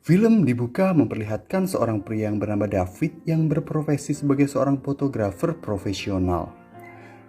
Film dibuka memperlihatkan seorang pria yang bernama David yang berprofesi sebagai seorang fotografer profesional.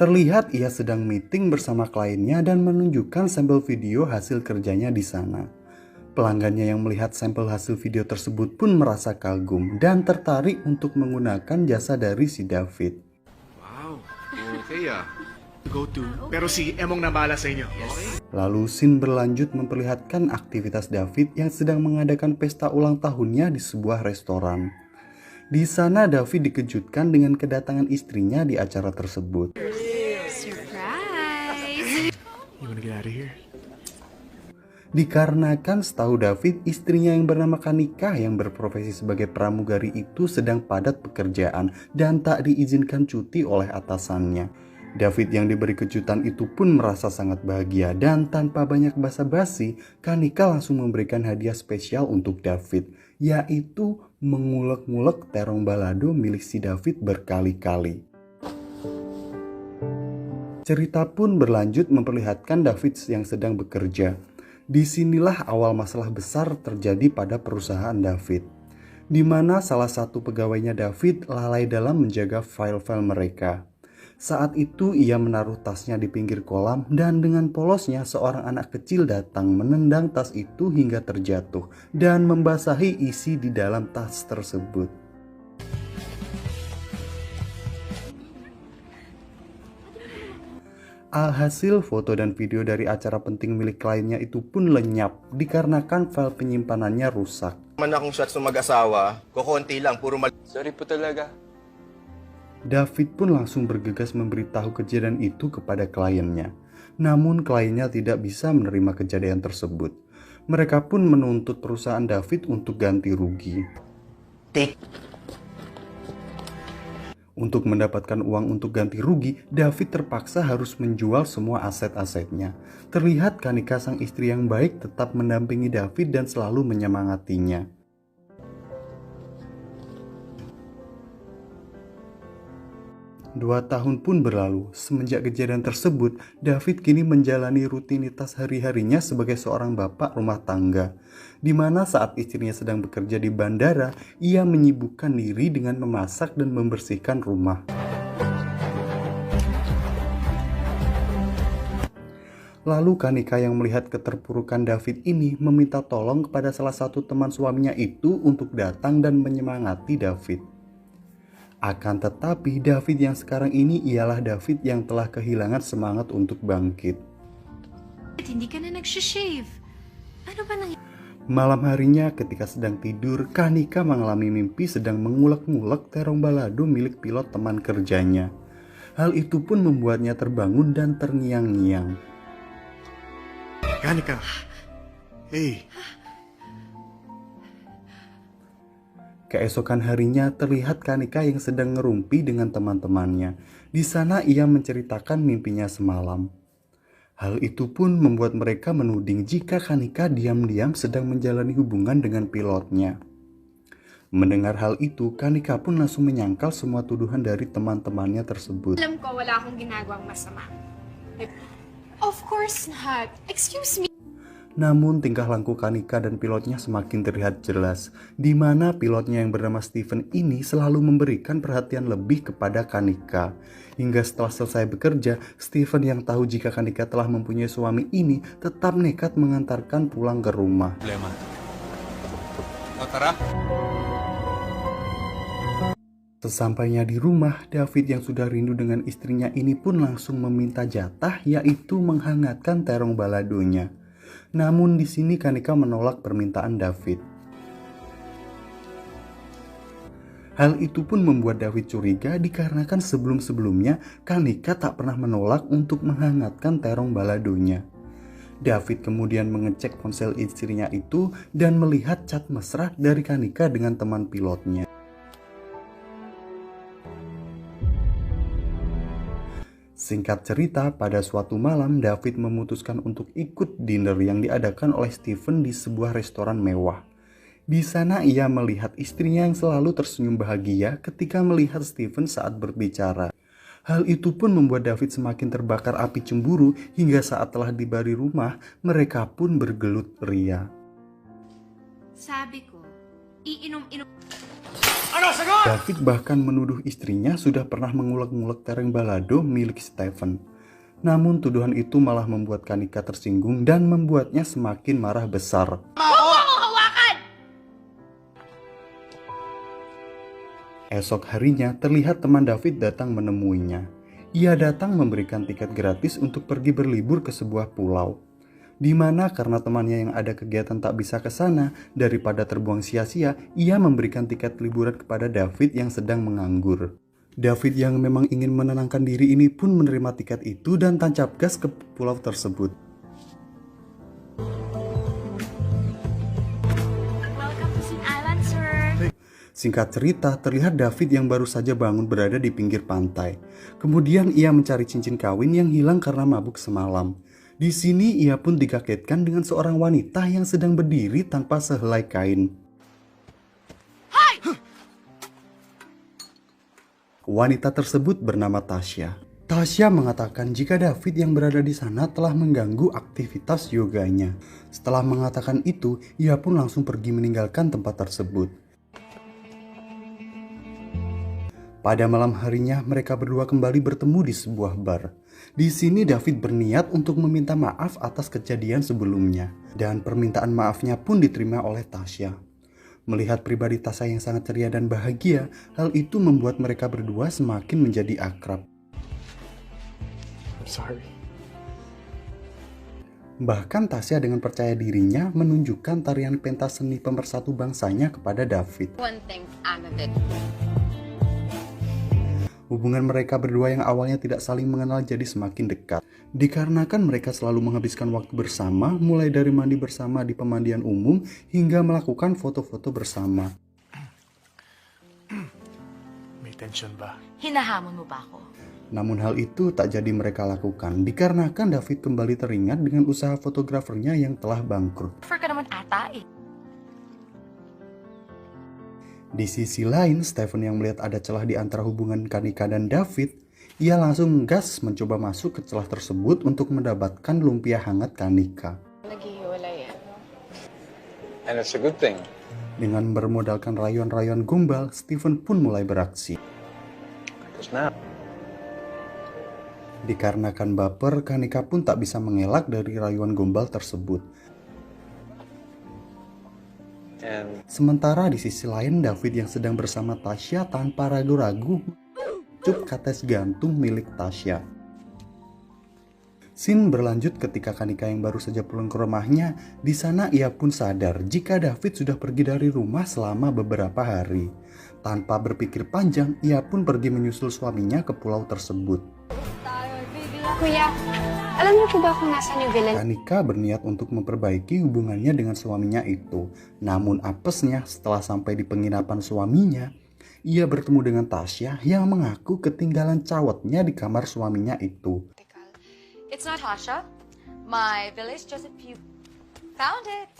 Terlihat ia sedang meeting bersama kliennya dan menunjukkan sampel video hasil kerjanya di sana. Pelanggannya yang melihat sampel hasil video tersebut pun merasa kagum dan tertarik untuk menggunakan jasa dari si David. Wow, okay Go to. Pero si Emong na bahala sa inyo. Okay? Lalu scene berlanjut memperlihatkan aktivitas David yang sedang mengadakan pesta ulang tahunnya di sebuah restoran. Di sana David dikejutkan dengan kedatangan istrinya di acara tersebut. Surprise! You wanna get out of here? Dikarenakan setahu David, istrinya yang bernama Kanika yang berprofesi sebagai pramugari itu sedang padat pekerjaan dan tak diizinkan cuti oleh atasannya. David yang diberi kejutan itu pun merasa sangat bahagia dan tanpa banyak basa-basi, Kanika langsung memberikan hadiah spesial untuk David, yaitu mengulek-ngulek terong balado milik si David berkali-kali. Cerita pun berlanjut memperlihatkan David yang sedang bekerja. Disinilah awal masalah besar terjadi pada perusahaan David, di mana salah satu pegawainya David lalai dalam menjaga file-file mereka. Saat itu ia menaruh tasnya di pinggir kolam dan dengan polosnya seorang anak kecil datang menendang tas itu hingga terjatuh dan membasahi isi di dalam tas tersebut. Alhasil foto dan video dari acara penting milik kliennya itu pun lenyap dikarenakan file penyimpanannya rusak. Man akong shots ng mag-asawa, kukunti lang, puro Sorry po talaga. David pun langsung bergegas memberitahu kejadian itu kepada kliennya. Namun kliennya tidak bisa menerima kejadian tersebut. Mereka pun menuntut perusahaan David untuk ganti rugi. Untuk mendapatkan uang untuk ganti rugi, David terpaksa harus menjual semua aset-asetnya. Terlihat Kanika sang istri yang baik tetap mendampingi David dan selalu menyemangatinya. 2 tahun pun berlalu. Semenjak kejadian tersebut, David kini menjalani rutinitas hari-harinya sebagai seorang bapak rumah tangga, di mana saat istrinya sedang bekerja di bandara, ia menyibukkan diri dengan memasak dan membersihkan rumah. Lalu Kanika yang melihat keterpurukan David ini meminta tolong kepada salah satu teman suaminya itu untuk datang dan menyemangati David. Akan tetapi David yang sekarang ini ialah David yang telah kehilangan semangat untuk bangkit. Hindi ka na nag-shave. Ano ba nangyari? Malam harinya ketika sedang tidur, Kanika mengalami mimpi sedang mengulek-ngulek terong balado milik pilot teman kerjanya. Hal itu pun membuatnya terbangun dan terngiang-ngiang. Kanika. Hey. Keesokan harinya terlihat Kanika yang sedang ngerumpi dengan teman-temannya. Di sana ia menceritakan mimpinya semalam. Hal itu pun membuat mereka menuding jika Kanika diam-diam sedang menjalani hubungan dengan pilotnya. Mendengar hal itu, Kanika pun langsung menyangkal semua tuduhan dari teman-temannya tersebut. Alam ko wala akong ginagawang masama. Of course not. Excuse me. Namun tingkah laku Kanika dan pilotnya semakin terlihat jelas, di mana pilotnya yang bernama Steven ini selalu memberikan perhatian lebih kepada Kanika. Hingga setelah selesai bekerja, Steven yang tahu jika Kanika telah mempunyai suami ini tetap nekat mengantarkan pulang ke rumah. Sesampainya di rumah, David yang sudah rindu dengan istrinya ini pun langsung meminta jatah, yaitu menghangatkan terong baladonya. Namun di sini Kanika menolak permintaan David. Hal itu pun membuat David curiga dikarenakan sebelum-sebelumnya Kanika tak pernah menolak untuk menghangatkan terong baladonya. David kemudian mengecek ponsel istrinya itu dan melihat chat mesra dari Kanika dengan teman pilotnya. Singkat cerita, pada suatu malam David memutuskan untuk ikut dinner yang diadakan oleh Steven di sebuah restoran mewah. Di sana ia melihat istrinya yang selalu tersenyum bahagia ketika melihat Steven saat berbicara. Hal itu pun membuat David semakin terbakar api cemburu hingga saat telah tiba di rumah, mereka pun bergelut ria. Sabi ko, iinom-inom. David bahkan menuduh istrinya sudah pernah mengulek-ngulek tereng balado milik Stephen. Namun tuduhan itu malah membuat Kanika tersinggung dan membuatnya semakin marah besar. Esok harinya terlihat teman David datang menemuinya. Ia datang memberikan tiket gratis untuk pergi berlibur ke sebuah pulau. Di mana karena temannya yang ada kegiatan tak bisa ke sana, daripada terbuang sia-sia, ia memberikan tiket liburan kepada David yang sedang menganggur. David yang memang ingin menenangkan diri ini pun menerima tiket itu dan tancap gas ke pulau tersebut. Welcome to Sin Island, sir. Singkat cerita, terlihat David yang baru saja bangun berada di pinggir pantai. Kemudian ia mencari cincin kawin yang hilang karena mabuk semalam. Di sini ia pun dikagetkan dengan seorang wanita yang sedang berdiri tanpa sehelai kain. Wanita tersebut bernama Tasya. Tasya mengatakan jika David yang berada di sana telah mengganggu aktivitas yoganya. Setelah mengatakan itu, ia pun langsung pergi meninggalkan tempat tersebut. Pada malam harinya, mereka berdua kembali bertemu di sebuah bar. Di sini David berniat untuk meminta maaf atas kejadian sebelumnya, dan permintaan maafnya pun diterima oleh Tasya. Melihat pribadi Tasya yang sangat ceria dan bahagia, hal itu membuat mereka berdua semakin menjadi akrab. I'm sorry. Bahkan Tasya dengan percaya dirinya menunjukkan tarian pentas seni pemersatu bangsanya kepada David. One thing I'm a bit. Hubungan mereka berdua yang awalnya tidak saling mengenal jadi semakin dekat. Dikarenakan mereka selalu menghabiskan waktu bersama, mulai dari mandi bersama di pemandian umum hingga melakukan foto-foto bersama. May tension ba? Hinahamon mo ba ako? Namun hal itu tak jadi mereka lakukan dikarenakan David kembali teringat dengan usaha fotografernya yang telah bangkrut. Prefer ka naman ata eh. Di sisi lain, Stephen yang melihat ada celah di antara hubungan Kanika dan David, ia langsung gas mencoba masuk ke celah tersebut untuk mendapatkan lumpia hangat Kanika. Naghihiwalay yan. And it's a good thing. Dengan bermodalkan rayuan-rayuan gombal, Stephen pun mulai beraksi. Because now, Dikarenakan baper, Kanika pun tak bisa mengelak dari rayuan gombal tersebut. and Sementara di sisi lain, David yang sedang bersama Tasya tanpa ragu-ragu mencup kates gantung milik Tasya. Scene berlanjut ketika Kanika yang baru saja pulang ke rumahnya. Di sana ia pun sadar jika David sudah pergi dari rumah selama beberapa hari. Tanpa berpikir panjang, ia pun pergi menyusul suaminya ke pulau tersebut. Kuya, alam niyo po ba kung nasa New Village? Kanika berniat untuk memperbaiki hubungannya dengan suaminya itu. Namun apesnya setelah sampai di penginapan suaminya, ia bertemu dengan Tasya yang mengaku ketinggalan cawatnya di kamar suaminya itu. It's not Tasha. My village just if you found it.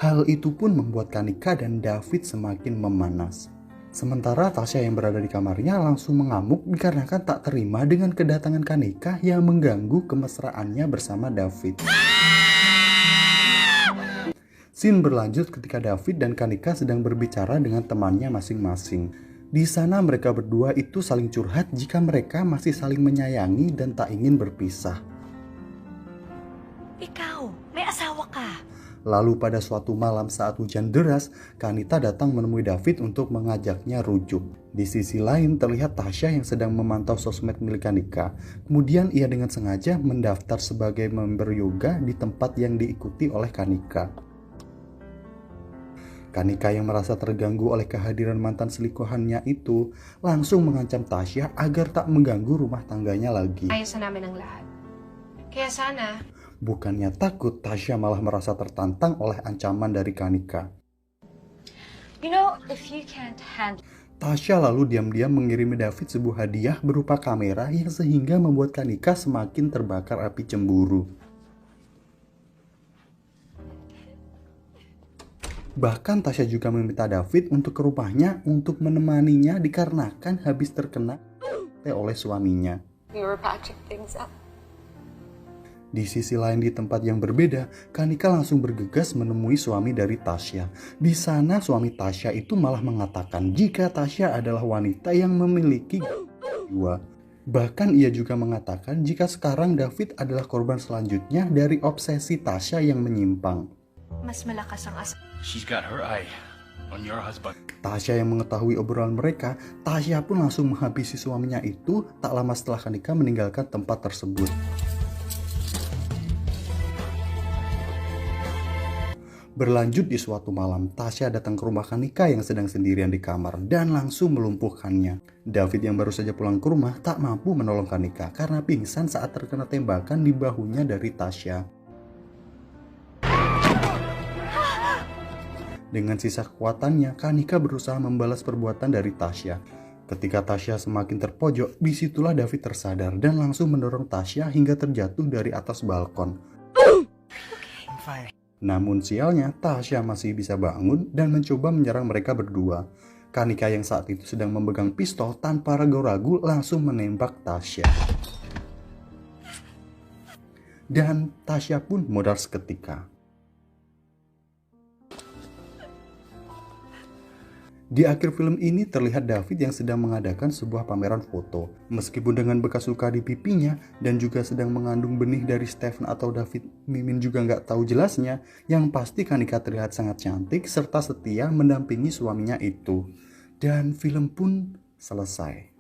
Hal itu pun membuat Kanika dan David semakin memanas. Sementara Tasya yang berada di kamarnya langsung mengamuk dikarenakan tak terima dengan kedatangan Kanika yang mengganggu kemesraannya bersama David. Scene berlanjut ketika David dan Kanika sedang berbicara dengan temannya masing-masing. Di sana mereka berdua itu saling curhat jika mereka masih saling menyayangi dan tak ingin berpisah. Ikaw, may asawa ka. Lalu pada suatu malam saat hujan deras, Kanita datang menemui David untuk mengajaknya rujuk. Di sisi lain terlihat Tasya yang sedang memantau sosmed milik Kanika. Kemudian ia dengan sengaja mendaftar sebagai member yoga di tempat yang diikuti oleh Kanika. Kanika yang merasa terganggu oleh kehadiran mantan selingkuhannya itu langsung mengancam Tasya agar tak mengganggu rumah tangganya lagi. Ayos na namin ang lahat. Kaya sana, Bukannya takut, Tasya malah merasa tertantang oleh ancaman dari Kanika. You know, if you can't handle Tasya lalu diam-diam mengirimi David sebuah hadiah berupa kamera yang sehingga membuat Kanika semakin terbakar api cemburu. Bahkan Tasya juga meminta David untuk ke rumahnya untuk menemaninya dikarenakan habis terkena oleh suaminya. we were patching things up. Di sisi lain di tempat yang berbeda, Kanika langsung bergegas menemui suami dari Tasya. Di sana suami Tasya itu malah mengatakan jika Tasya adalah wanita yang memiliki jiwa. Bahkan ia juga mengatakan jika sekarang David adalah korban selanjutnya dari obsesi Tasya yang menyimpang. Mas malakas ang asa. She's got her eye on your husband. Tasya yang mengetahui obrolan mereka, Tasya pun langsung menghabisi suaminya itu tak lama setelah Kanika meninggalkan tempat tersebut. Berlanjut di suatu malam, Tasya datang ke rumah Kanika yang sedang sendirian di kamar dan langsung melumpuhkannya. David yang baru saja pulang ke rumah tak mampu menolong Kanika karena pingsan saat terkena tembakan di bahunya dari Tasya. Dengan sisa kekuatannya, Kanika berusaha membalas perbuatan dari Tasya. Ketika Tasya semakin terpojok, disitulah David tersadar dan langsung mendorong Tasya hingga terjatuh dari atas balkon. I'm fine. Namun sialnya, Tasya masih bisa bangun dan mencoba menyerang mereka berdua. Kanika yang saat itu sedang memegang pistol tanpa ragu-ragu langsung menembak Tasya. Dan Tasya pun modal seketika. Di akhir film ini terlihat David yang sedang mengadakan sebuah pameran foto. Meskipun dengan bekas luka di pipinya dan juga sedang mengandung benih dari Stephen atau David, Mimin juga nggak tahu jelasnya. Yang pasti Kanika terlihat sangat cantik serta setia mendampingi suaminya itu. Dan film pun selesai.